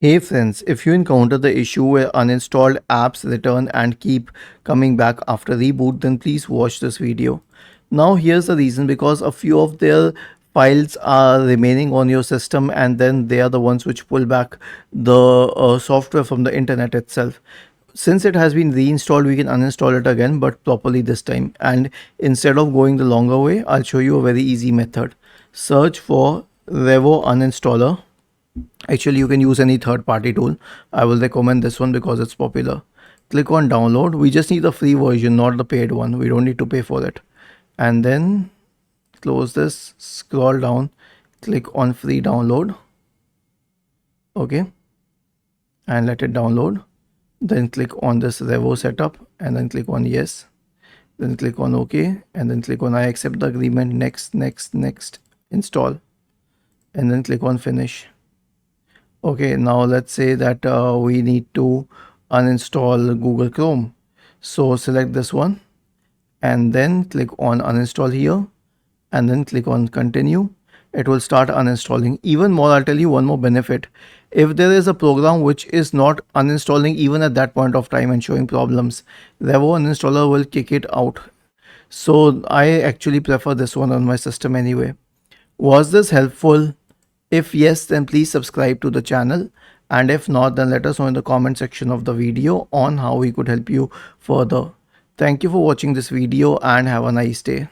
Hey friends, if you encounter the issue where uninstalled apps return and keep coming back after reboot, then please watch this video. Now here's the reason, because a few of their files are remaining on your system and then they are the ones which pull back the software from the internet itself. Since it has been reinstalled, we can uninstall it again, but properly this time. And instead of going the longer way, I'll show you a very easy method. Search for Revo uninstaller. Actually, you can use any third-party tool. I will recommend this one because it's popular. Click on download. We just need the free version, not the paid one. We don't need to pay for it. And then close this, scroll down, click on free download. Okay. And let it download. Then click on this Revo setup and then click on yes. Then click on OK and then click on I accept the agreement. Next, next, install. And then click on finish. Okay, now let's say that we need to uninstall Google Chrome. So select this one and then click on uninstall here and then click on continue. It will start uninstalling. Even more, I'll tell you one more benefit. If there is a program which is not uninstalling even at that point of time and showing problems, Revo uninstaller will kick it out. So I actually prefer this one on my system anyway. Was this helpful? If yes, then please subscribe to the channel, and if not, then let us know in the comment section of the video on how we could help you further. Thank you for watching this video and have a nice day.